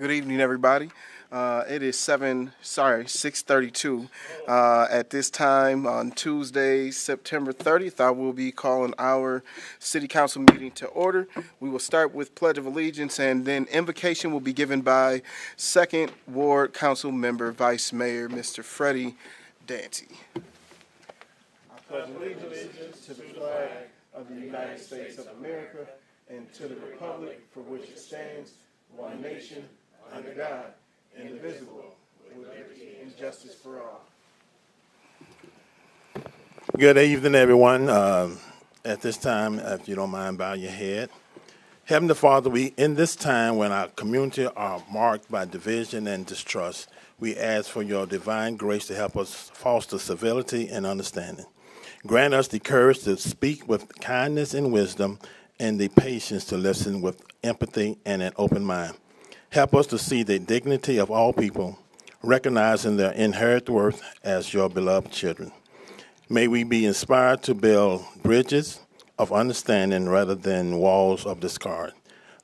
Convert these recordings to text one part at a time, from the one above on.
Good evening, everybody. It is 6:32. At this time on Tuesday, September 30th, I will be calling our City Council meeting to order. We will start with Pledge of Allegiance, and then invocation will be given by 2nd Ward Council Member, Vice Mayor, Mr. Freddie Dancy. I pledge allegiance to the flag of the United States of America and to the republic for which it stands, one nation, under God, indivisible, with liberty and justice for all. Good evening, everyone. At this time, if you don't mind, bow your head. Heavenly Father, in this time when our community are marked by division and distrust, we ask for your divine grace to help us foster civility and understanding. Grant us the courage to speak with kindness and wisdom and the patience to listen with empathy and an open mind. Help us to see the dignity of all people, recognizing their inherent worth as your beloved children. May we be inspired to build bridges of understanding rather than walls of discord.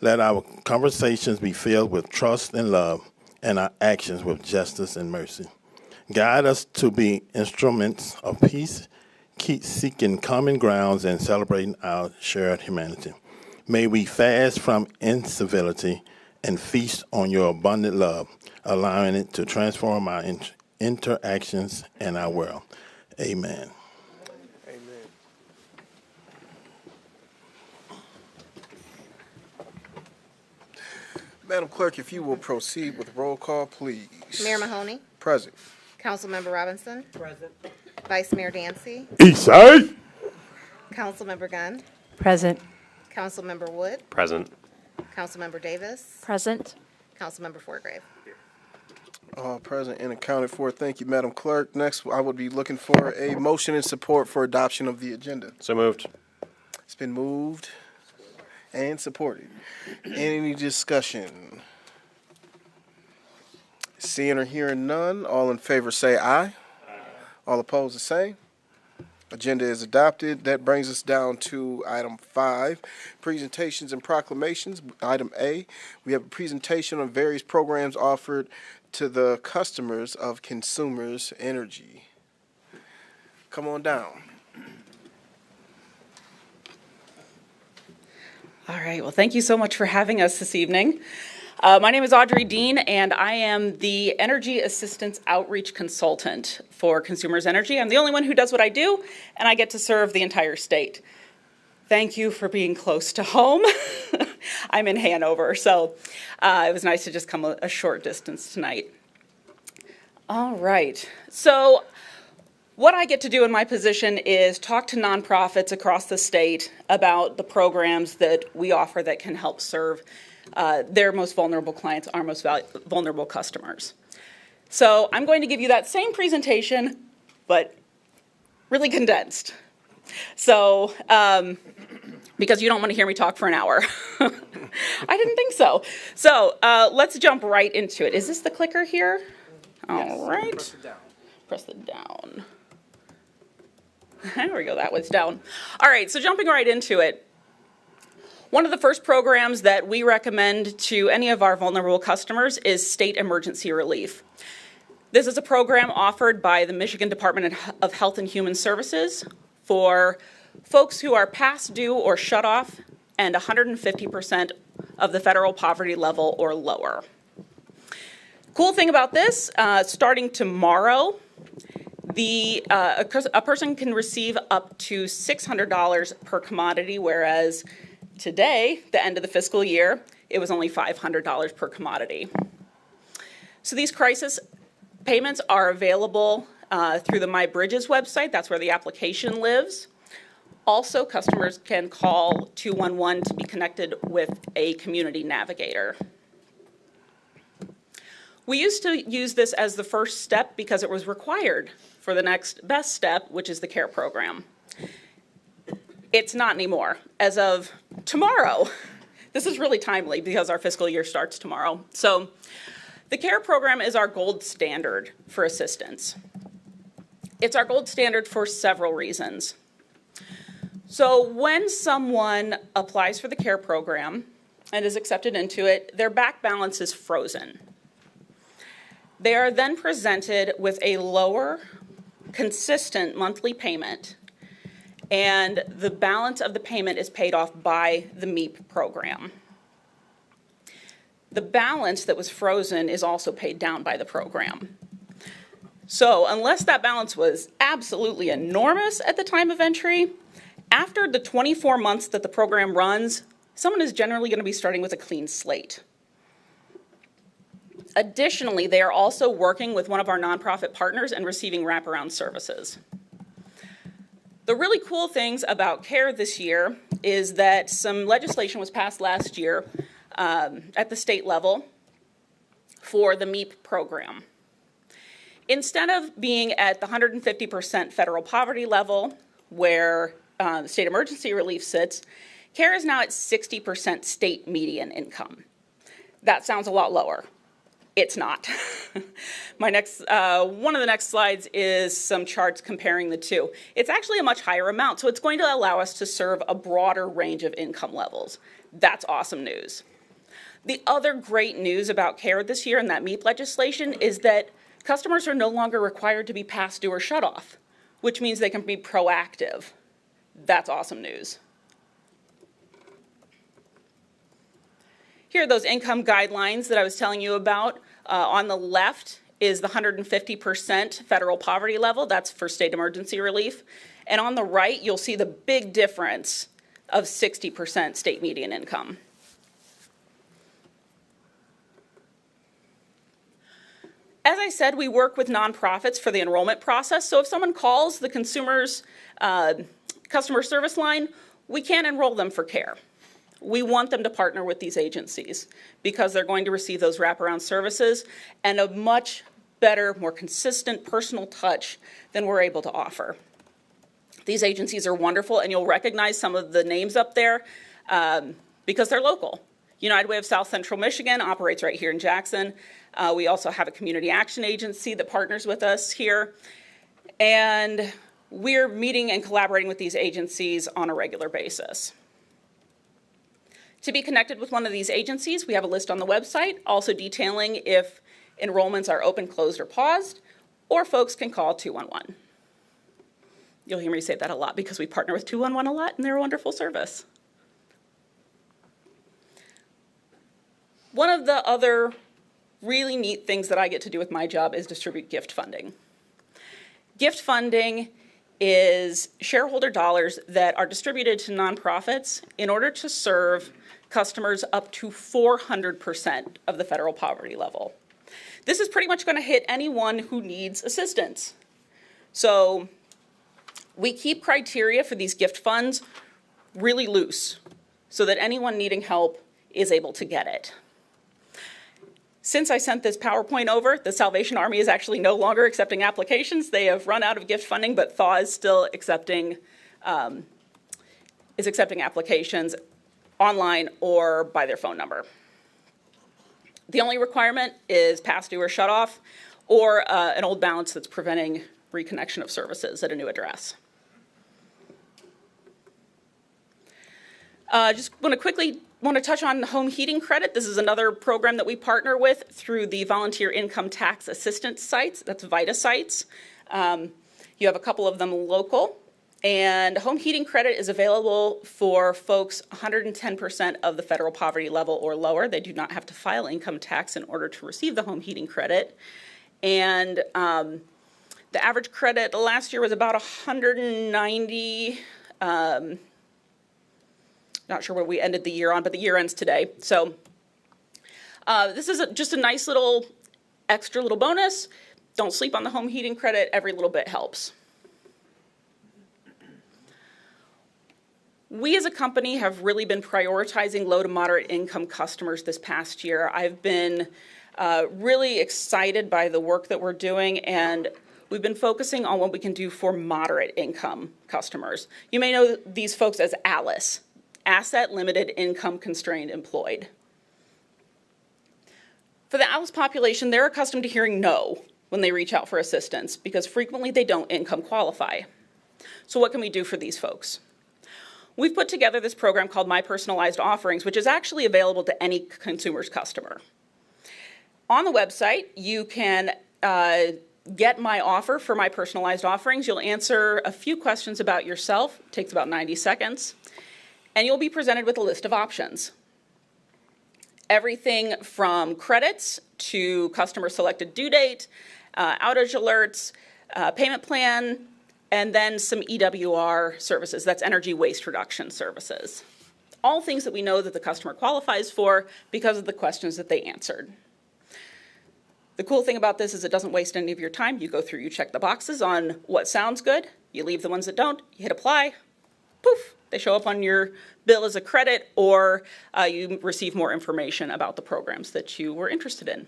Let our conversations be filled with trust and love, and our actions with justice and mercy. Guide us to be instruments of peace, keep seeking common grounds and celebrating our shared humanity. May we fast from incivility and feast on your abundant love, allowing it to transform our interactions and our world. Amen. Amen. Madam Clerk, if you will proceed with roll call, please. Mayor Mahoney, Present. Councilmember Robinson, Present. Vice Mayor Dancy, Eastside. Councilmember Gunn, Present. Councilmember Wood, Present. Councilmember Davis, Present. Councilmember Forgrave. All present and accounted for. Thank you, Madam Clerk. Next, I would be looking for a motion in support for adoption of the agenda. So moved. It's been moved and supported. Any discussion? Seeing or hearing none, all in favor say aye. All opposed the same. Agenda is adopted. That brings us down to item 5, presentations and proclamations. Item A, we have a presentation on various programs offered to the customers of Consumers Energy. Come on down. All right. Well, thank you so much for having us this evening. My name is Audrey Dean, and I am the Energy Assistance Outreach Consultant for Consumers Energy. I'm the only one who does what I do, and I get to serve the entire state. Thank you for being close to home. I'm in Hanover, so it was nice to just come a short distance tonight. All right. So what I get to do in my position is talk to nonprofits across the state about the programs that we offer that can help serve their most vulnerable clients, our most vulnerable customers. So I'm going to give you that same presentation, but really condensed. So, because you don't want to hear me talk for an hour. I didn't think so. So let's jump right into it. Is this the clicker here? All right. Press it down. Press it down. There we go, that was down. All right, so jumping right into it. One of the first programs that we recommend to any of our vulnerable customers is State Emergency Relief. This is a program offered by the Michigan Department of Health and Human Services for folks who are past due or shut off and 150% of the federal poverty level or lower. Cool thing about this, starting tomorrow, a person can receive up to $600 per commodity, whereas today, the end of the fiscal year, it was only $500 per commodity. So these crisis payments are available through the My Bridges website. That's where the application lives. Also, customers can call 211 to be connected with a community navigator. We used to use this as the first step because it was required for the next best step, which is the CARE program. It's not anymore. As of tomorrow, this is really timely because our fiscal year starts tomorrow. So the CARE program is our gold standard for assistance. It's our gold standard for several reasons. So when someone applies for the CARE program, and is accepted into it, their back balance is frozen. They are then presented with a lower, consistent monthly payment, and the balance of the payment is paid off by the MEAP program. The balance that was frozen is also paid down by the program. So unless that balance was absolutely enormous at the time of entry, after the 24 months that the program runs, someone is generally going to be starting with a clean slate. Additionally, they are also working with one of our nonprofit partners and receiving wraparound services. The really cool things about CARE this year is that some legislation was passed last year at the state level for the MEAP program. Instead of being at the 150% federal poverty level, where the state emergency relief sits, CARE is now at 60% state median income. That sounds a lot lower. It's not. One of the next slides is some charts comparing the two. It's actually a much higher amount, so it's going to allow us to serve a broader range of income levels. That's awesome news. The other great news about CARE this year and that MEAP legislation is that customers are no longer required to be past due or shut off, which means they can be proactive. That's awesome news. Here are those income guidelines that I was telling you about. On the left is the 150% federal poverty level. That's for state emergency relief. And on the right, you'll see the big difference of 60% state median income. As I said, we work with nonprofits for the enrollment process. So if someone calls the consumer's customer service line, we can't enroll them for CARE. We want them to partner with these agencies because they're going to receive those wraparound services and a much better, more consistent personal touch than we're able to offer. These agencies are wonderful, and you'll recognize some of the names up there because they're local. United Way of South Central Michigan operates right here in Jackson. We also have a community action agency that partners with us here. And we're meeting and collaborating with these agencies on a regular basis. To be connected with one of these agencies, we have a list on the website, also detailing if enrollments are open, closed, or paused, or folks can call 211. You'll hear me say that a lot because we partner with 211 a lot, and they're a wonderful service. One of the other really neat things that I get to do with my job is distribute gift funding. Gift funding is shareholder dollars that are distributed to nonprofits in order to serve customers up to 400% of the federal poverty level. This is pretty much going to hit anyone who needs assistance. So we keep criteria for these gift funds really loose so that anyone needing help is able to get it. Since I sent this PowerPoint over, the Salvation Army is actually no longer accepting applications. They have run out of gift funding, but THAW is still accepting applications online or by their phone number. The only requirement is past due or shut off, or an old balance that's preventing reconnection of services at a new address. Just want to touch on home heating credit. This is another program that we partner with through the Volunteer Income Tax Assistance sites. That's VITA sites. You have a couple of them local. And home heating credit is available for folks 110% of the federal poverty level or lower. They do not have to file income tax in order to receive the home heating credit. And the average credit last year was about $190. Not sure where we ended the year on, but the year ends today. So this is just a nice little extra little bonus. Don't sleep on the home heating credit. Every little bit helps. We as a company have really been prioritizing low to moderate income customers this past year. I've been really excited by the work that we're doing, and we've been focusing on what we can do for moderate income customers. You may know these folks as ALICE, Asset Limited Income Constrained Employed. For the ALICE population, they're accustomed to hearing no when they reach out for assistance because frequently they don't income qualify. So what can we do for these folks? we've put together this program called My Personalized Offerings, which is actually available to any consumer's customer. On the website, you can get my offer for My Personalized Offerings. You'll answer a few questions about yourself. It takes about 90 seconds. And you'll be presented with a list of options. Everything from credits to customer selected due date, outage alerts, payment plan, and then some EWR services. That's energy waste reduction services. All things that we know that the customer qualifies for because of the questions that they answered. The cool thing about this is it doesn't waste any of your time. You go through, you check the boxes on what sounds good, you leave the ones that don't, you hit apply, poof, they show up on your bill as a credit, or you receive more information about the programs that you were interested in.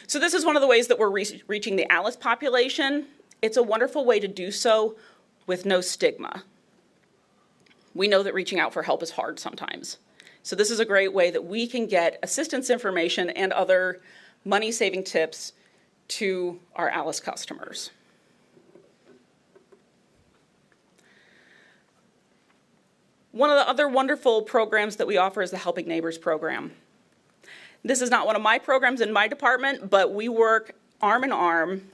So this is one of the ways that we're reaching the ALICE population. It's a wonderful way to do so with no stigma. We know that reaching out for help is hard sometimes. So this is a great way that we can get assistance information and other money-saving tips to our ALICE customers. One of the other wonderful programs that we offer is the Helping Neighbors program. This is not one of my programs in my department, but we work arm in arm.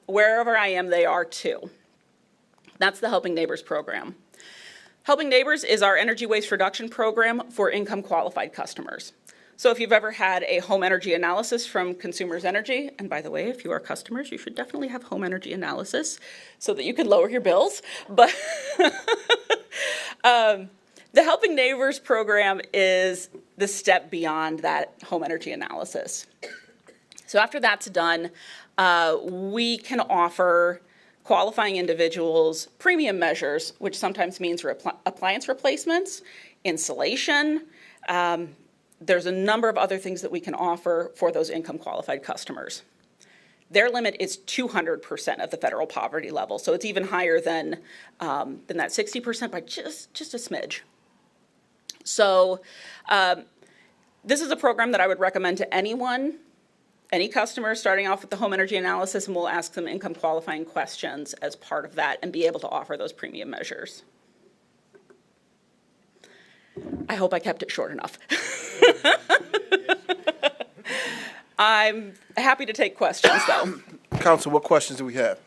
Wherever I am, they are too. That's the Helping Neighbors program. Helping Neighbors is our energy waste reduction program for income qualified customers. So if you've ever had a home energy analysis from Consumers Energy, and by the way, if you are customers, you should definitely have home energy analysis so that you can lower your bills. But the Helping Neighbors program is the step beyond that home energy analysis. So after that's done, we can offer qualifying individuals premium measures, which sometimes means appliance replacements, insulation. There's a number of other things that we can offer for those income qualified customers. Their limit is 200% of the federal poverty level, so it's even higher than that 60% by just a smidge. So this is a program that I would recommend to anyone, any customer starting off with the home energy analysis, and we'll ask them income qualifying questions as part of that and be able to offer those premium measures. I hope I kept it short enough. I'm happy to take questions, though. Council, what questions do we have?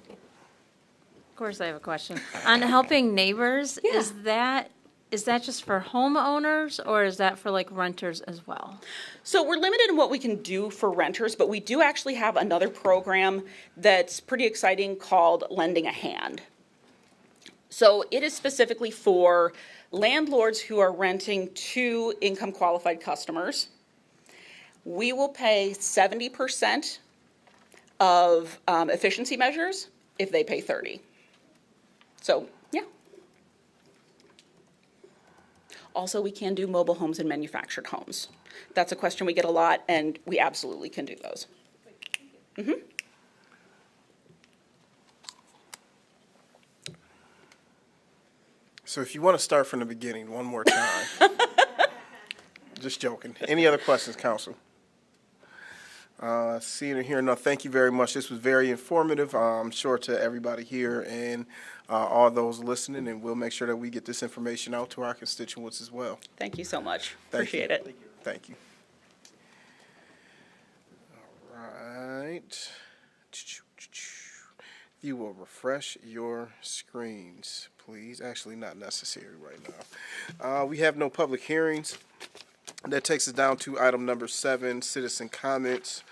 Of course, I have a question. On Helping Neighbors, Yeah. is that just for homeowners, or is that for like renters as well? So we're limited in what we can do for renters, but we do actually have another program that's pretty exciting called Lending a Hand. So it is specifically for landlords who are renting to income qualified customers. We will pay 70% of efficiency measures if they pay 30%. So, yeah. Also, we can do mobile homes and manufactured homes. That's a question we get a lot, and we absolutely can do those. Mm-hmm. So if you want to start from the beginning one more time. Just joking. Any other questions, Council? Seeing or hearing none, thank you very much. This was very informative, I'm sure, to everybody here and all those listening, and we'll make sure that we get this information out to our constituents as well. Thank you so much. Thank you. Appreciate it. Thank you. All right. You will refresh your screens, please. Actually, not necessary right now. We have no public hearings. That takes us down to item number 7, citizen comments.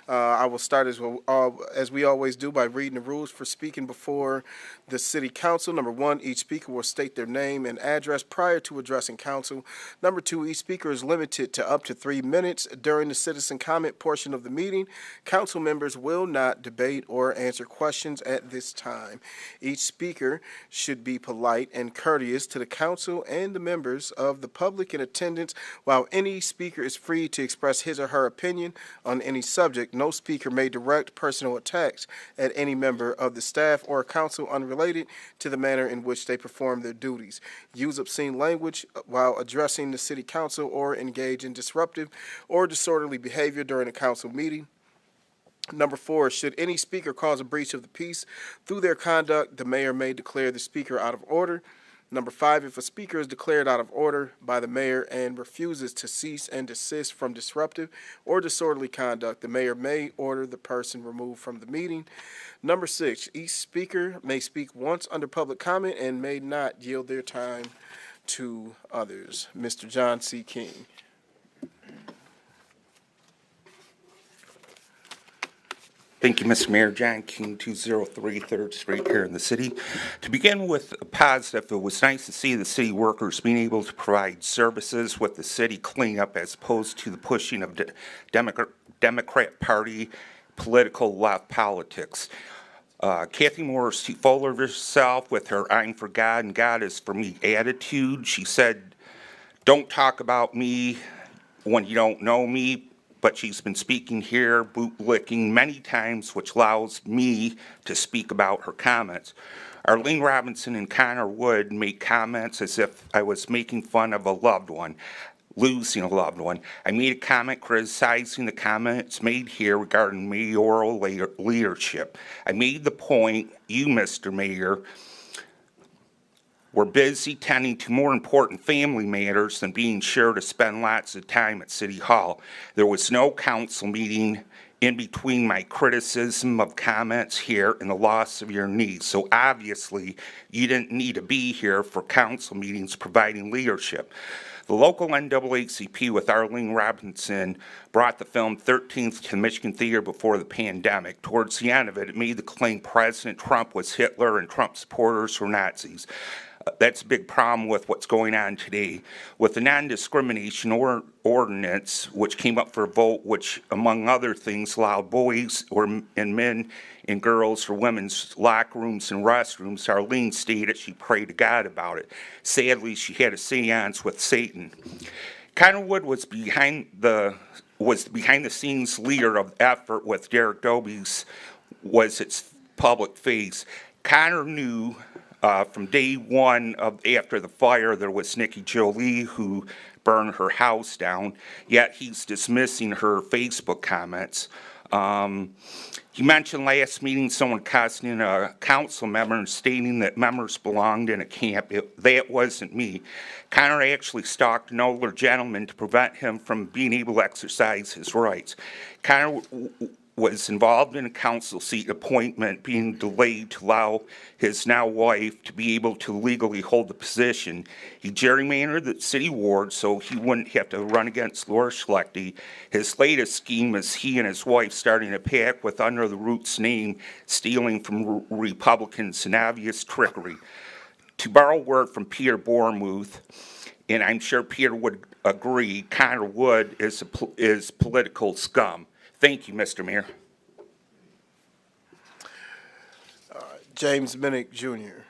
I will start as we always do by reading the rules for speaking before the City Council. Number 1, each speaker will state their name and address prior to addressing council. Number 2, each speaker is limited to up to 3 minutes during the citizen comment portion of the meeting. Council members will not debate or answer questions at this time. Each speaker should be polite and courteous to the council and the members of the public in attendance. While any speaker is free to express his or her opinion on any subject, no speaker may direct personal attacks at any member of the staff or council unrelated to the manner in which they perform their duties. Use obscene language while addressing the city council or engage in disruptive or disorderly behavior during a council meeting. Number 4, should any speaker cause a breach of the peace through their conduct, the mayor may declare the speaker out of order. Number 5, if a speaker is declared out of order by the mayor and refuses to cease and desist from disruptive or disorderly conduct, the mayor may order the person removed from the meeting. Number 6, each speaker may speak once under public comment and may not yield their time to others. Mr. John C. King. Thank you, Mr. Mayor. John King, 203 3rd Street here in the city. To begin with a positive, it was nice to see the city workers being able to provide services with the city cleanup as opposed to the pushing of Democrat Party political left politics. Kathy Morris Fuller herself with her "I'm for God and God is for me" attitude. She said, "Don't talk about me when you don't know me," but she's been speaking here, bootlicking many times, which allows me to speak about her comments. Arlene Robinson and Connor Wood made comments as if I was making fun of a loved one, losing a loved one. I made a comment criticizing the comments made here regarding mayoral leadership. I made the point, you, Mr. Mayor, were busy tending to more important family matters than being sure to spend lots of time at City Hall. There was no council meeting in between my criticism of comments here and the loss of your niece. So obviously, you didn't need to be here for council meetings providing leadership. The local NAACP with Arlene Robinson brought the film 13th to the Michigan Theater before the pandemic. Towards the end of it, it made the claim President Trump was Hitler and Trump supporters were Nazis. That's a big problem with what's going on today. With the non-discrimination ordinance, which came up for a vote, which, among other things, allowed boys and men and girls for women's locker rooms and restrooms, Arlene stated she prayed to God about it. Sadly, she had a seance with Satan. Connor Wood was behind the scenes leader of the effort with Derek Dobies was its public face. Connor knew from day one after the fire there was Nikki Jolie who burned her house down, yet he's dismissing her Facebook comments. He mentioned last meeting someone casting a council member and stating that members belonged in a camp. That wasn't me. Connor actually stalked an older gentleman to prevent him from being able to exercise his rights. Connor was involved in a council seat appointment being delayed to allow his now wife to be able to legally hold the position. He gerrymandered the city ward so he wouldn't have to run against Laura Schlechte. His latest scheme is he and his wife starting a pact with Under the Roots name, stealing from Republicans, an obvious trickery. To borrow word from Peter Bournemouth, and I'm sure Peter would agree, Connor Wood is political scum. Thank you, Mr. Mayor. James Minnick, Jr.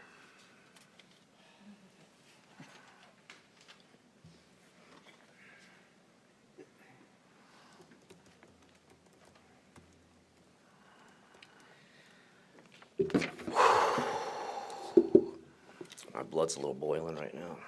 My blood's a little boiling right now.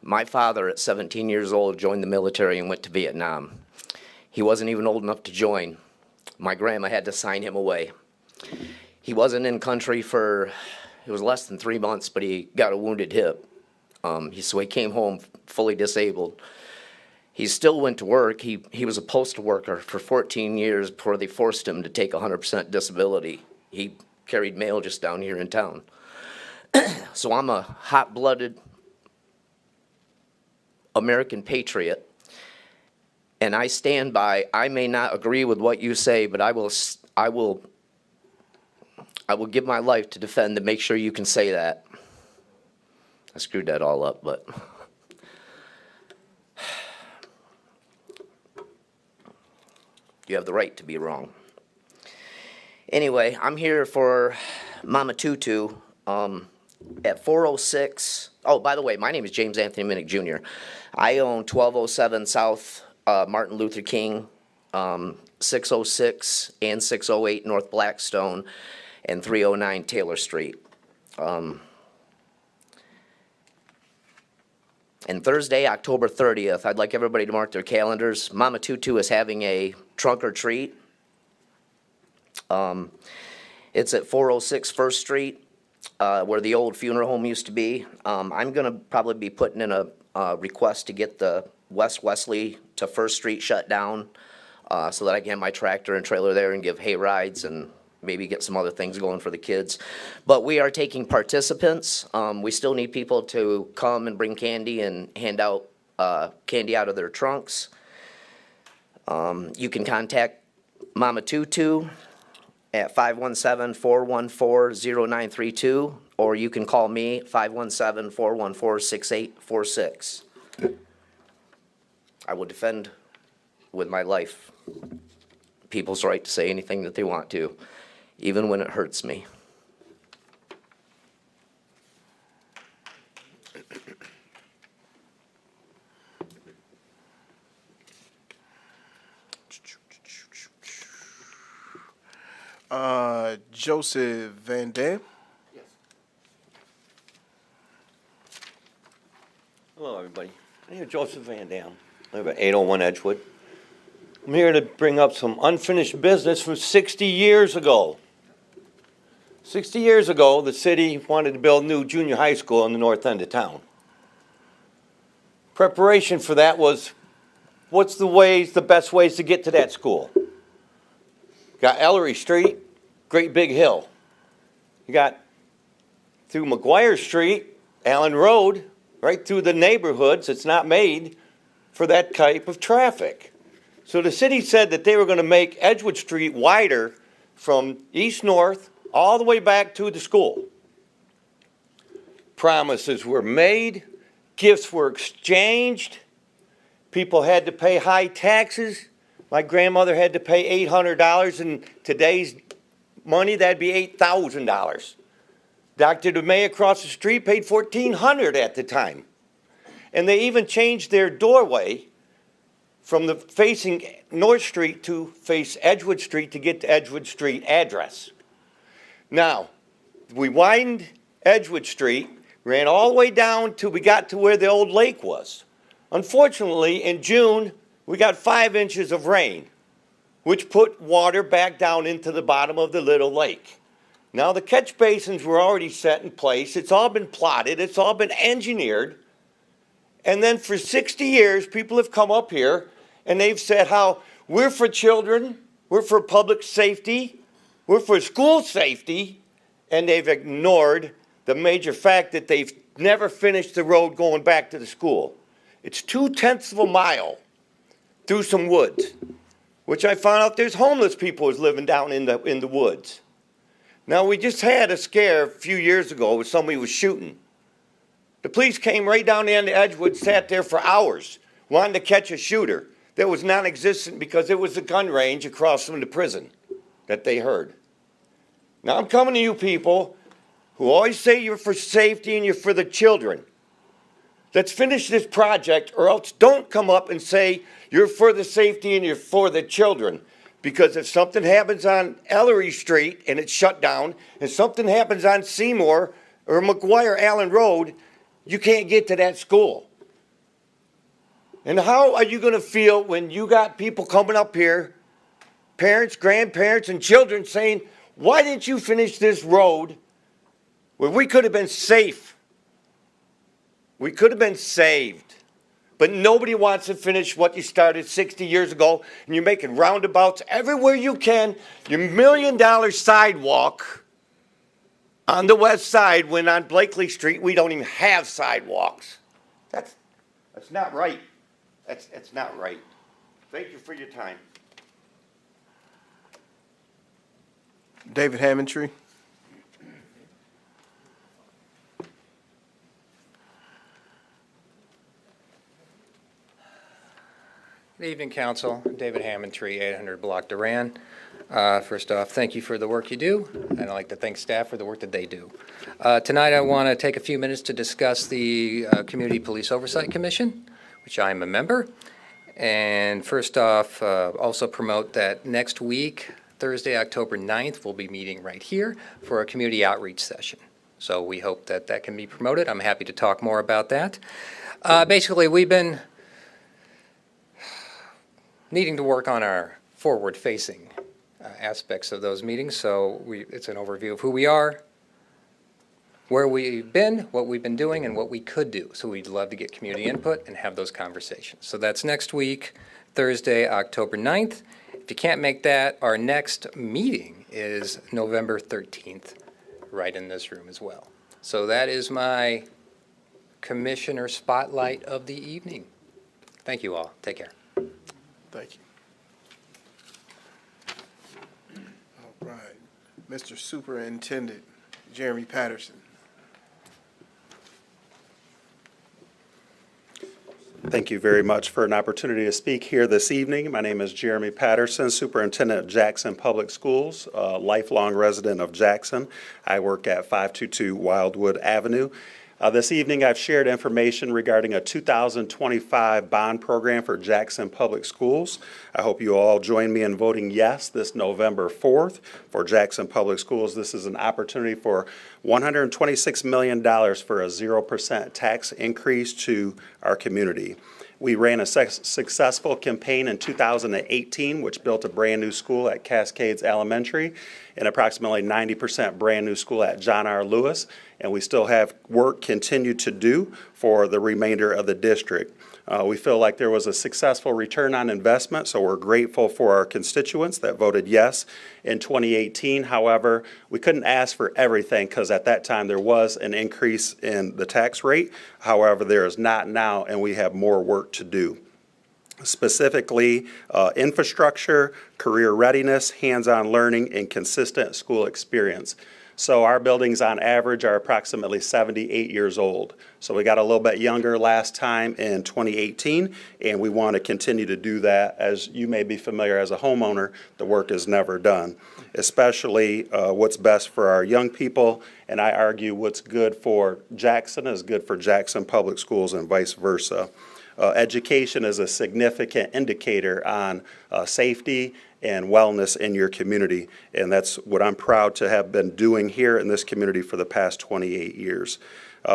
My father, at 17 years old, joined the military and went to Vietnam. He wasn't even old enough to join. My grandma had to sign him away. He wasn't in country for, it was less than 3 months, but he got a wounded hip. So he came home fully disabled. He still went to work. He was a postal worker for 14 years before they forced him to take 100% disability. He carried mail just down here in town. So I'm a hot-blooded American patriot, and I stand by. I may not agree with what you say, but I will give my life to defend to make sure you can say that. I screwed that all up, but you have the right to be wrong. Anyway, I'm here for Mama Tutu. at 406, oh, by the way, my name is James Anthony Minnick Jr. I own 1207 South Martin Luther King, 606 and 608 North Blackstone, and 309 Taylor Street. And Thursday, October 30th, I'd like everybody to mark their calendars. Mama Tutu is having a trunk or treat. It's at 406 First Street, where the old funeral home used to be. I'm going to probably be putting in a request to get the West Wesley to First Street shut down so that I can have my tractor and trailer there and give hay rides and maybe get some other things going for the kids. But we are taking participants. We still need people to come and bring candy and hand out candy out of their trunks. You can contact Mama Tutu at 517-414-0932, or you can call me, 517-414-6846. I will defend with my life people's right to say anything that they want to, even when it hurts me. Joseph Van Dam. Hello, everybody. My name is Joseph Van Dam. I live at 801 Edgewood. I'm here to bring up some unfinished business from 60 years ago. 60 years ago, the city wanted to build a new junior high school in the north end of town. Preparation for that was, what's the best ways to get to that school? Got Ellery Street, great big hill. You got through McGuire Street, Allen Road, right through the neighborhoods. It's not made for that type of traffic. So the city said that they were going to make Edgewood Street wider from east-north all the way back to the school. Promises were made, gifts were exchanged, people had to pay high taxes. My grandmother had to pay $800. In today's money, that'd be $8,000. Dr. DeMay across the street paid $1,400 at the time. And they even changed their doorway from the facing North Street to face Edgewood Street to get the Edgewood Street address. Now, we widened Edgewood Street, ran all the way down till we got to where the old lake was. Unfortunately, in June, we got 5 inches of rain, which put water back down into the bottom of the little lake. Now, the catch basins were already set in place. It's all been plotted. It's all been engineered. And then for 60 years, people have come up here and they've said how we're for children, we're for public safety, we're for school safety, and they've ignored the major fact that they've never finished the road going back to the school. It's 2/10 of a mile through some woods, which I found out there's homeless people who's living down in the woods. Now, we just had a scare a few years ago where somebody was shooting. The police came right down the end of Edgewood, sat there for hours, wanting to catch a shooter that was non-existent because it was a gun range across from the prison that they heard. Now, I'm coming to you people who always say you're for safety and you're for the children. Let's finish this project, or else don't come up and say you're for the safety and you're for the children. Because if something happens on Ellery Street and it's shut down, and something happens on Seymour or McGuire Allen Road, you can't get to that school. And how are you going to feel when you got people coming up here, parents, grandparents, and children saying, why didn't you finish this road where we could have been safe? We could have been saved. But nobody wants to finish what you started 60 years ago, and you're making roundabouts everywhere you can. Your $1 million sidewalk on the west side, when on Blakely Street we don't even have sidewalks. That's not right. That's not right. Thank you for your time. David Hammondtree. Good evening, Council. David Hammondtree, 800 Block Duran. First off, thank you for the work you do, and I'd like to thank staff for the work that they do. Tonight, I want to take a few minutes to discuss the Community Police Oversight Commission, which I am a member. And first off, also promote that next week, Thursday, October 9th, we'll be meeting right here for a community outreach session. So we hope that that can be promoted. I'm happy to talk more about that. Basically, we've been needing to work on our forward-facing aspects of those meetings. So it's an overview of who we are, where we've been, what we've been doing, and what we could do. So we'd love to get community input and have those conversations. So that's next week, Thursday, October 9th. If you can't make that, our next meeting is November 13th, right in this room as well. So that is my commissioner spotlight of the evening. Thank you all. Take care. Thank you. All right. Mr. Superintendent Jeremy Patterson. Thank you very much for an opportunity to speak here this evening. My name is Jeremy Patterson, Superintendent of Jackson Public Schools, a lifelong resident of Jackson. I work at 522 Wildwood Avenue. This evening, I've shared information regarding a 2025 bond program for Jackson Public Schools. I hope you all join me in voting yes this November 4th for Jackson Public Schools. This is an opportunity for $126 million for a 0% tax increase to our community. We ran a successful campaign in 2018, which built a brand-new school at Cascades Elementary and approximately 90% brand-new school at John R. Lewis, and we still have work continued to do for the remainder of the district. We feel like there was a successful return on investment, so we're grateful for our constituents that voted yes in 2018. However, we couldn't ask for everything because at that time there was an increase in the tax rate. However, there is not now, and we have more work to do. Specifically, infrastructure, career readiness, hands-on learning, and consistent school experience. So our buildings on average are approximately 78 years old. So we got a little bit younger last time in 2018, and we want to continue to do that. As you may be familiar as a homeowner, the work is never done, especially what's best for our young people. And I argue what's good for Jackson is good for Jackson Public Schools and vice versa. Education is a significant indicator on safety and wellness in your community, and that's what I'm proud to have been doing here in this community for the past 28 years.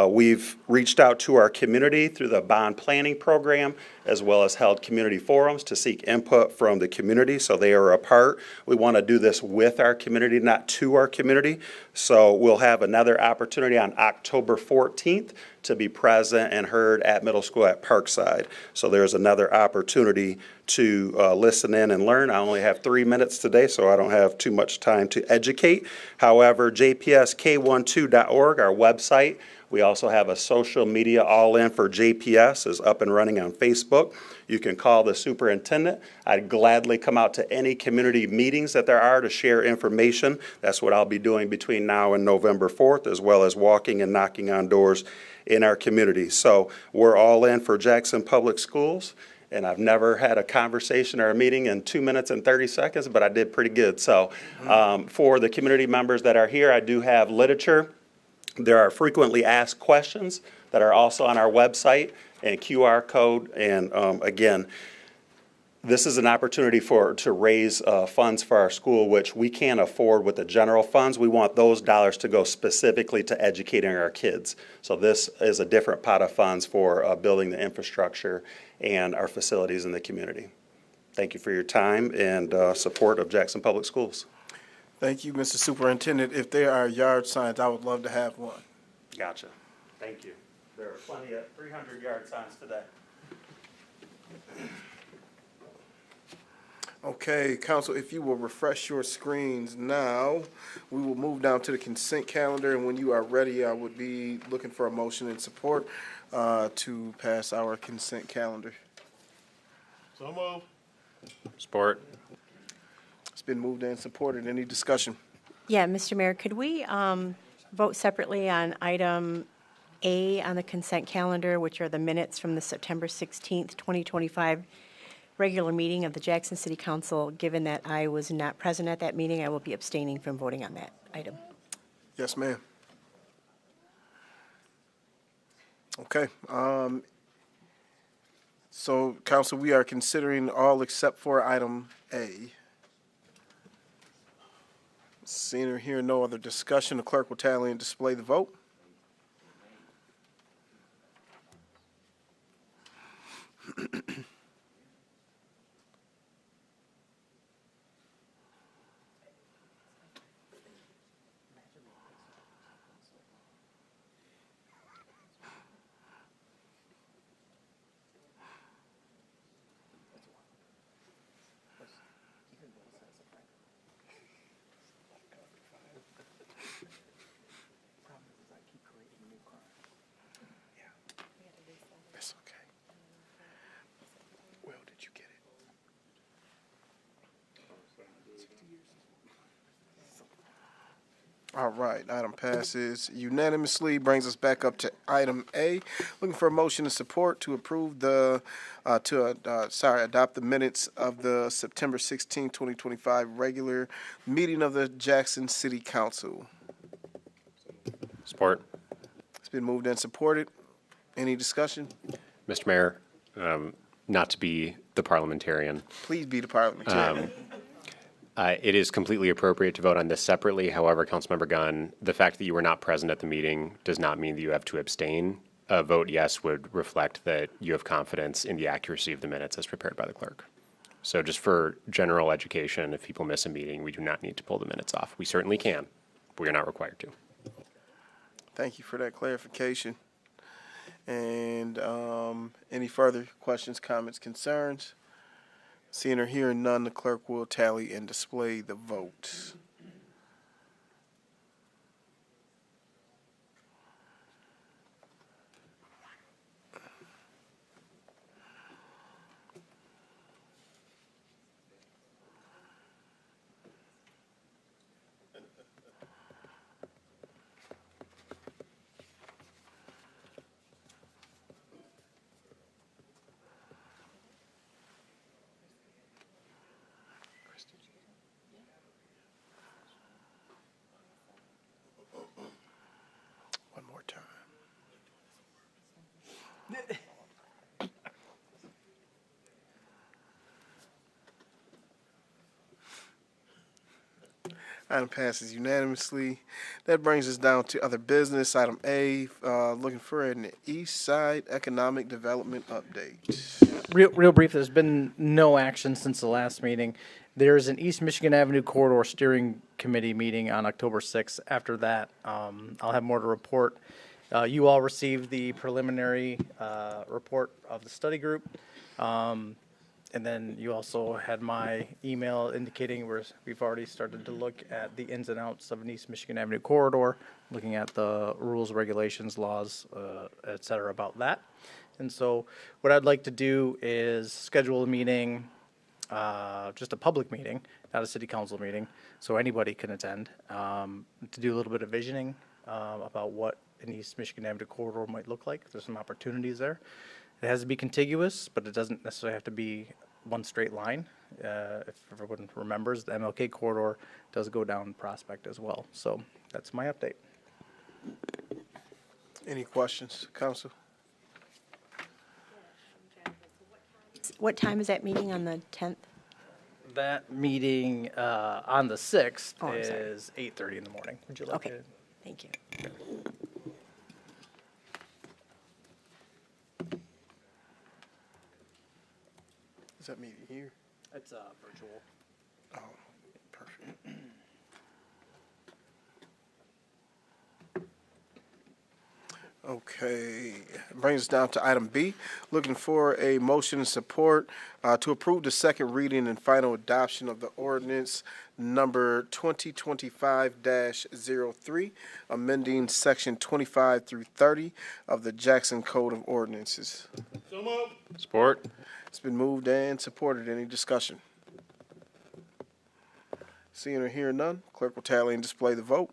We've reached out to our community through the bond planning program, as well as held community forums to seek input from the community, so they are a part. We want to do this with our community, not to our community. So we'll have another opportunity on October 14th to be present and heard at middle school at Parkside. So there's another opportunity to listen in and learn. I only have 3 minutes today, so I don't have too much time to educate. However, jpsk12.org, our website. We also have a social media all-in for JPS is up and running on Facebook. You can call the superintendent. I'd gladly come out to any community meetings that there are to share information. That's what I'll be doing between now and November 4th, as well as walking and knocking on doors in our community. So we're all in for Jackson Public Schools. And I've never had a conversation or a meeting in 2 minutes and 30 seconds, but I did pretty good. So for the community members that are here, I do have literature. There are frequently asked questions that are also on our website and QR code. And again, this is an opportunity to raise funds for our school, which we can't afford with the general funds. We want those dollars to go specifically to educating our kids. So this is a different pot of funds for building the infrastructure and our facilities in the community. Thank you for your time and support of Jackson Public Schools. Thank you, Mr. Superintendent. If there are yard signs, I would love to have one. Gotcha. Thank you. There are plenty of 300-yard signs today. Okay, Council, if you will refresh your screens now, we will move down to the consent calendar, and when you are ready, I would be looking for a motion and support to pass our consent calendar. So move. Support. It's been moved and supported. Any discussion? Yeah, Mr. Mayor, could we vote separately on item A on the consent calendar, which are the minutes from the September 16th, 2025 regular meeting of the Jackson City Council. Given that I was not present at that meeting, I will be abstaining from voting on that item. Yes, ma'am. Okay. So, council, we are considering all except for item A. Seeing or hearing no other discussion, the clerk will tally and display the vote. That's okay. Will, did you get it? All right, item passes unanimously. Brings us back up to item A. Looking for a motion and support to approve the, adopt the minutes of the September 16, 2025 regular meeting of the Jackson City Council. Support. It's been moved and supported. Any discussion? Mr. Mayor, not to be the parliamentarian, Please be the parliamentarian. it is completely appropriate to vote on this separately. However, Councilmember Gunn, the fact that you were not present at the meeting does not mean that you have to abstain. A vote yes would reflect that you have confidence in the accuracy of the minutes as prepared by the clerk. So just for general education, if people miss a meeting, we do not need to pull the minutes off. We certainly can, but we are not required to. Thank you for that clarification. And any further questions, comments, concerns? Seeing or hearing none, the clerk will tally and display the vote. One more time. Item passes unanimously. That brings us down to other business. Item A, looking for an East Side Economic Development update. Real brief, there's been no action since the last meeting. There's an East Michigan Avenue Corridor Steering Committee meeting on October 6th. After that, I'll have more to report. You all received the preliminary report of the study group. And then you also had my email indicating we've already started to look at the ins and outs of an East Michigan Avenue corridor, looking at the rules, regulations, laws, et cetera about that. And so what I'd like to do is schedule a meeting, just a public meeting, not a city council meeting, so anybody can attend, to do a little bit of visioning about what an East Michigan Avenue corridor might look like. There's some opportunities there. It has to be contiguous, but it doesn't necessarily have to be one straight line. If everyone remembers, the MLK corridor does go down Prospect as well. So that's my update. Any questions, council? What time is that meeting on the 10th? That meeting on the 6th Oh, I'm sorry. is 8:30 in the morning. Would you like Okay, it? thank you. Is that meeting here? It's virtual. Oh, perfect. Okay, brings us down to item B, looking for a motion and support to approve the second reading and final adoption of the ordinance number 2025-03, amending section 25 through 30 of the Jackson Code of Ordinances. Support. It's been moved and supported. Any discussion? Seeing or hearing none, clerk will tally and display the vote.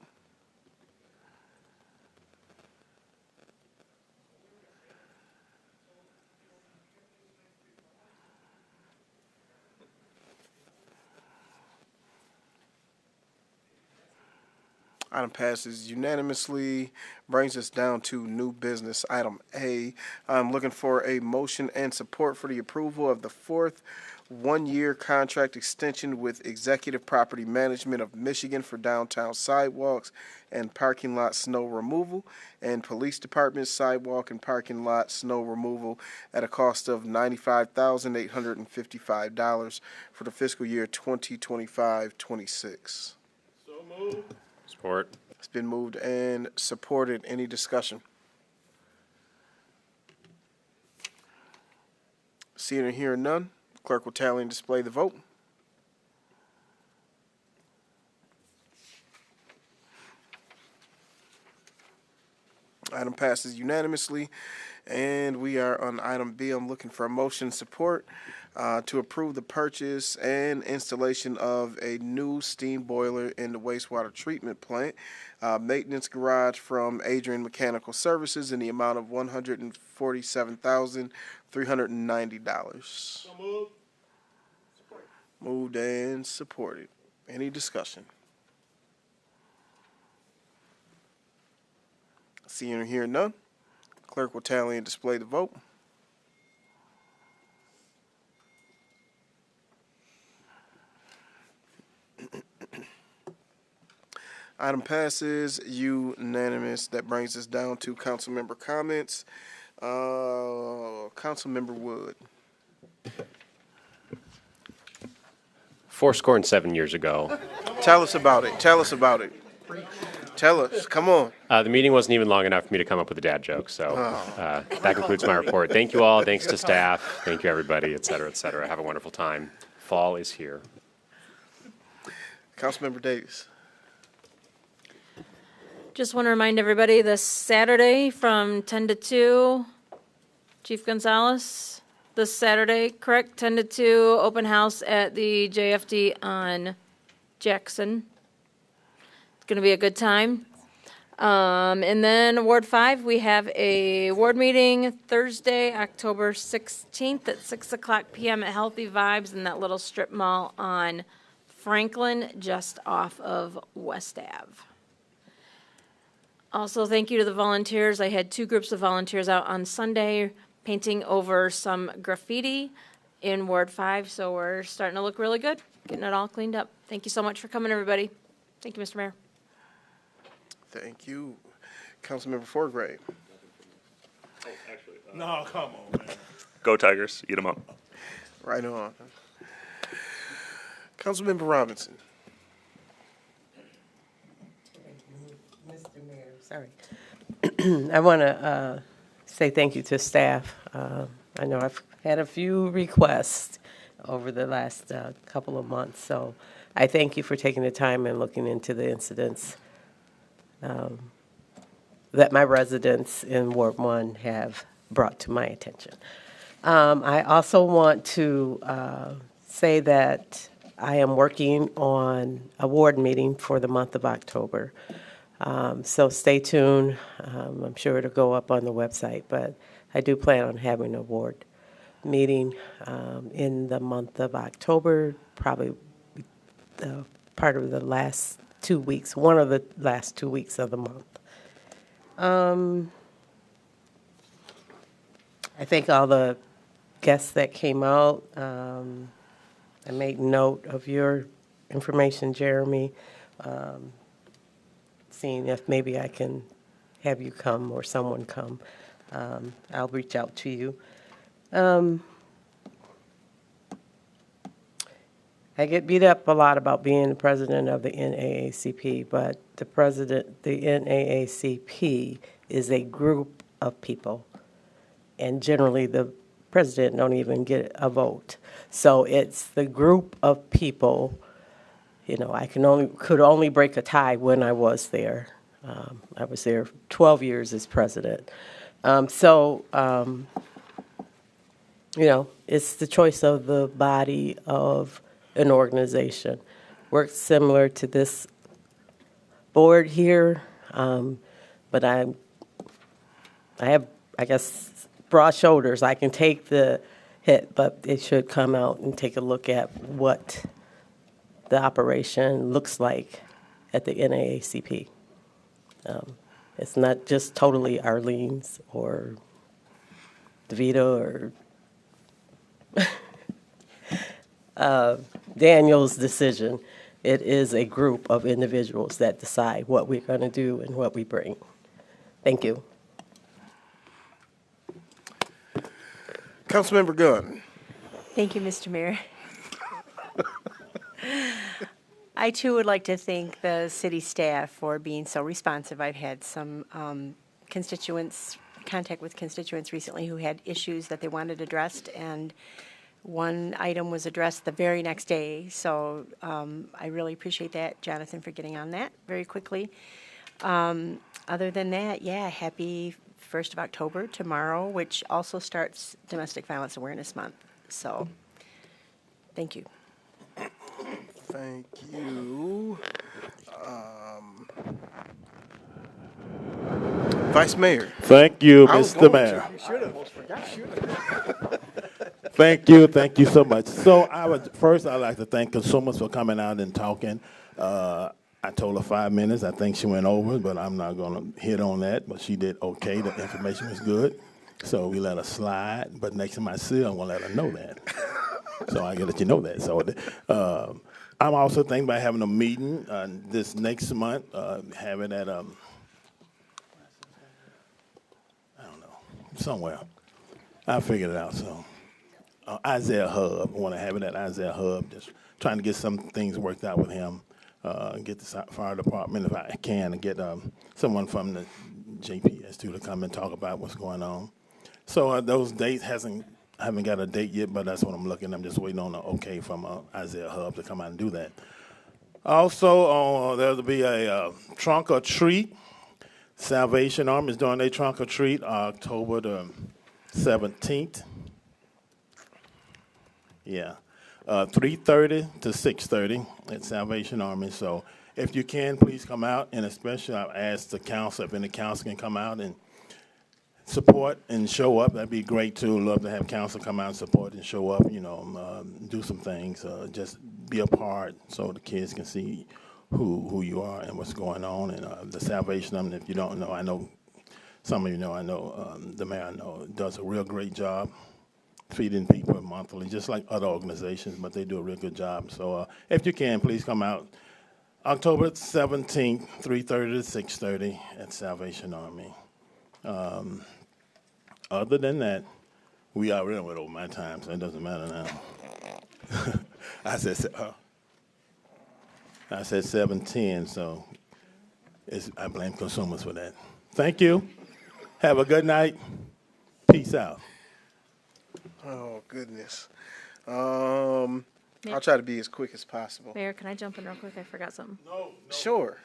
Item passes unanimously. Brings us down to new business. Item A, I'm looking for a motion and support for the approval of the fourth one-year contract extension with Executive Property Management of Michigan for downtown sidewalks and parking lot snow removal and Police Department sidewalk and parking lot snow removal at a cost of $95,855 for the fiscal year 2025-26. Support. It's been moved and supported. Any discussion? Seeing and hearing none, clerk will tally and display the vote. Item passes unanimously. And we are on item B. I'm looking for a motion support to approve the purchase and installation of a new steam boiler in the wastewater treatment plant, maintenance garage from Adrian Mechanical Services in the amount of $147,390. Moved and supported. Any discussion? Seeing or hearing none, clerk will tally and display the vote. Item passes unanimous. That brings us down to council member comments. Councilmember Wood. 7 years ago. Tell us about it. Tell us about it. Tell us. Come on. The meeting wasn't even long enough for me to come up with a dad joke, so that concludes my report. Thank you all. Thanks to staff. Thank you, everybody, et cetera, et cetera. Have a wonderful time. Fall is here. Councilmember Davis. Just want to remind everybody this Saturday from 10 to 2, Chief Gonzalez, this Saturday, correct? 10 to 2, open house at the JFD on Jackson. It's going to be a good time. And then Ward 5, we have a ward meeting Thursday, October 16th at 6 o'clock p.m. at Healthy Vibes in that little strip mall on Franklin, just off of West Ave. Also, thank you to the volunteers. I had 2 groups of volunteers out on Sunday painting over some graffiti in Ward 5, so we're starting to look really good, getting it all cleaned up. Thank you so much for coming, everybody. Thank you, Mr. Mayor. Thank you. Councilmember Forgrave. No, come on, man. Go Tigers, eat them up. Right on. Councilmember Robinson. Mr. Mayor, sorry. I want to say thank you to staff. I know I've had a few requests over the last couple of months, so I thank you for taking the time and looking into the incidents that my residents in Ward 1 have brought to my attention. I also want to say that I am working on a ward meeting for the month of October. So stay tuned. I'm sure it'll go up on the website, but I do plan on having a ward meeting in the month of October, probably part of the last 2 weeks, one of the last 2 weeks of the month. I thank all the guests that came out. I made note of your information, Jeremy, seeing if maybe I can have you come or someone come. I'll reach out to you. I get beat up a lot about being the president of the NAACP, but the NAACP is a group of people, and generally the president don't even get a vote. So it's the group of people. You know, I could only break a tie when I was there. I was there 12 years as president. You know, it's the choice of the body of an organization. Works similar to this board here, but I have, I guess, broad shoulders. I can take the hit, but it should come out and take a look at what the operation looks like at the NAACP. It's not just totally Arlene's or DeVito or Daniel's decision. It is a group of individuals that decide what we're going to do and what we bring. Thank you. Councilmember Gunn. Thank you, Mr. Mayor. I too would like to thank the city staff for being so responsive. I've had some contact with constituents recently who had issues that they wanted addressed, and one item was addressed the very next day. So I really appreciate that, Jonathan, for getting on that very quickly. Other than that, yeah, happy 1st of October tomorrow, which also starts Domestic Violence Awareness Month. So thank you. Thank you. Vice Mayor. Thank you, I was Mr. going Mayor. to. You should have. Almost forgot. Thank you so much. So I'd like to thank consumers for coming out and talking. I told her 5 minutes. I think she went over, but I'm not going to hit on that. But she did okay. The information was good. So we let her slide. But next time I see her, I'm going to let her know that. So I got to let you know that. So I'm also thinking about having a meeting this next month, having at, I don't know, somewhere. I figured it out. So Isaiah Hub, I want to have it at Isaiah Hub, just trying to get some things worked out with him. Get the fire department, if I can, and get someone from the JPS to come and talk about what's going on. So those dates I haven't got a date yet, but that's what I'm looking. I'm just waiting on the okay from Isaiah Hub to come out and do that. Also, there'll be a trunk or treat. Salvation Army is doing a trunk or treat October the 17th. Yeah. 3:30 to 6:30 at Salvation Army. So if you can, please come out. And especially I've asked the council, if any council can come out and support and show up. That'd be great too. Love to have council come out and support and show up, do some things, just be a part so the kids can see who you are and what's going on. And the Salvation Army, if you don't know, I know some of you know, the mayor I know does a real great job feeding people monthly, just like other organizations, but they do a real good job. So if you can, please come out October 17th, 3:30 to 6:30 at Salvation Army. Other than that, we already went over my time, so it doesn't matter now. I said 7:10, so I blame consumers for that. Thank you. Have a good night. Peace out. Oh, goodness. I'll try to be as quick as possible. Mayor, can I jump in real quick? I forgot something. No. Sure.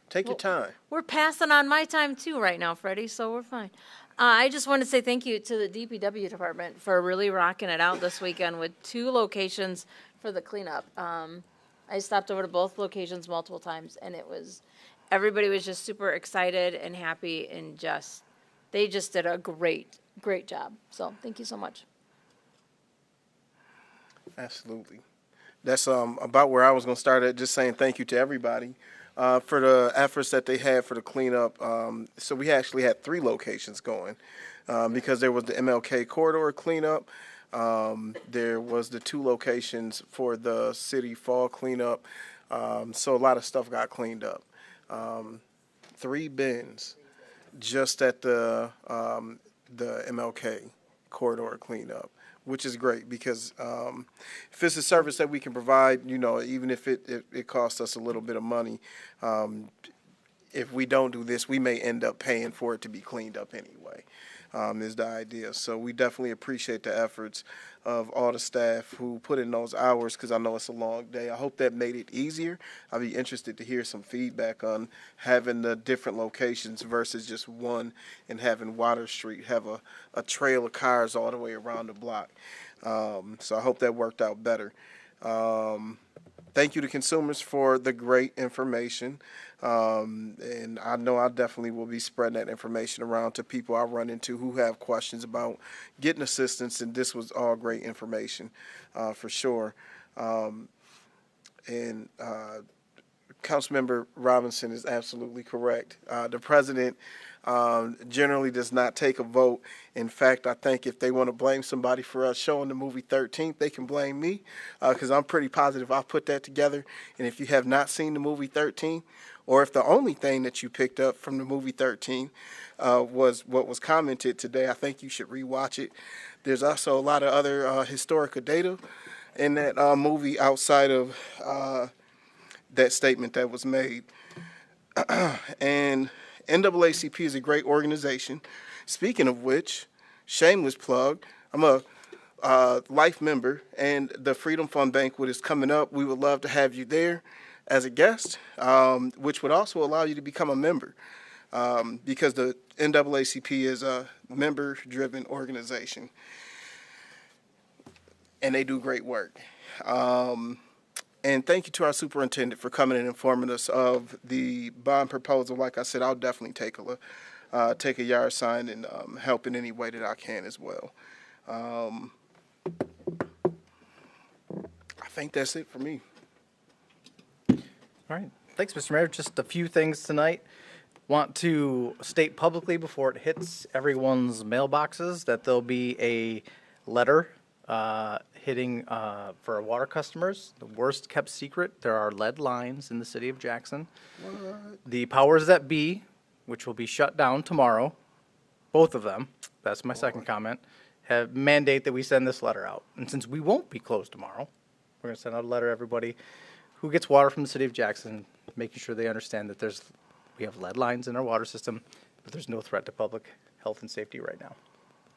Take your time. We're passing on my time too right now, Freddie, so we're fine. I just want to say thank you to the DPW department for really rocking it out this weekend with 2 locations for the cleanup. I stopped over to both locations multiple times, and everybody was just super excited and happy, and they just did a great job. So thank you so much. Absolutely. That's about where I was going to start at, just saying thank you to everybody for the efforts that they had for the cleanup. So we actually had 3 locations going because there was the MLK corridor cleanup. There was the 2 locations for the city fall cleanup. So a lot of stuff got cleaned up. 3 bins just at the MLK corridor cleanup, which is great because if it's a service that we can provide, even if it costs us a little bit of money, if we don't do this, we may end up paying for it to be cleaned up anyway, is the idea. So we definitely appreciate the efforts of all the staff who put in those hours because I know it's a long day. I hope that made it easier. I'd be interested to hear some feedback on having the different locations versus just one and having Water Street have a trail of cars all the way around the block. So I hope that worked out better. Thank you to consumers for the great information. And I know I definitely will be spreading that information around to people I run into who have questions about getting assistance. And this was all great information for sure. And Councilmember Robinson is absolutely correct. The president generally does not take a vote. In fact, I think if they want to blame somebody for us showing the movie 13th, they can blame me, because I'm pretty positive I put that together. And if you have not seen the movie 13, or if the only thing that you picked up from the movie 13 was what was commented today, I think you should rewatch it. There's also a lot of other historical data in that movie outside of that statement that was made. And NAACP is a great organization. Speaking of which, shameless plug, I'm a life member, and the Freedom Fund Banquet is coming up. We would love to have you there as a guest, which would also allow you to become a member, because the NAACP is a member-driven organization, and they do great work. And thank you to our superintendent for coming and informing us of the bond proposal. Like I said, I'll definitely take a yard sign and help in any way that I can as well. I think that's it for me. All right. Thanks, Mr. Mayor. Just a few things tonight. Want to state publicly before it hits everyone's mailboxes that there'll be a letter hitting for our water customers. The worst kept secret, there are lead lines in the city of Jackson. The powers that be, which will be shut down tomorrow, both of them, that's my second comment, have mandate that we send this letter out. And since we won't be closed tomorrow, we're going to send out a letter to everybody who gets water from the city of Jackson, making sure they understand that we have lead lines in our water system, but there's no threat to public health and safety right now.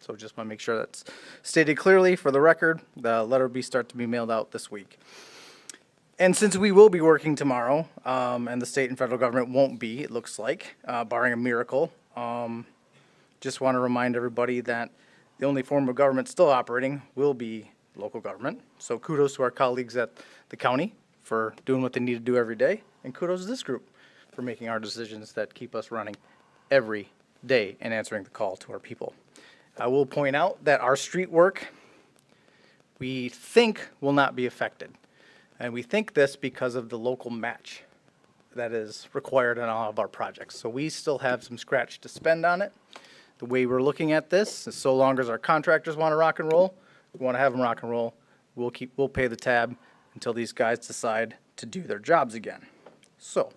So just want to make sure that's stated clearly for the record. The letter will start to be mailed out this week. And since we will be working tomorrow, and the state and federal government won't be, it looks like, barring a miracle, just want to remind everybody that the only form of government still operating will be local government. So kudos to our colleagues at the county for doing what they need to do every day, and kudos to this group for making our decisions that keep us running every day and answering the call to our people. I will point out that our street work, we think, will not be affected. And we think this because of the local match that is required on all of our projects. So we still have some scratch to spend on it. The way we're looking at this is so long as our contractors want to rock and roll, we want to have them rock and roll, we'll pay the tab until these guys decide to do their jobs again. So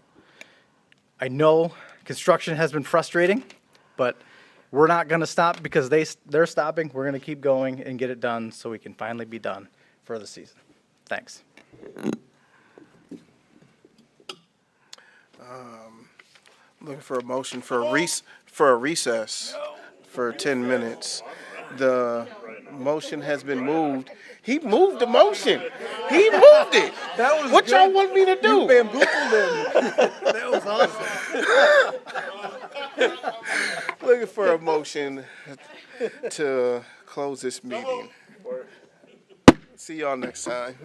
I know construction has been frustrating, but we're not going to stop because they're stopping. We're going to keep going and get it done so we can finally be done for the season. Thanks. Looking for a motion for a recess for 10 minutes. The motion has been moved. He moved the motion. He moved it. That was what good. y'all want me to do? You bamboozled him. That was awesome. Looking for a motion to close this meeting. See y'all next time.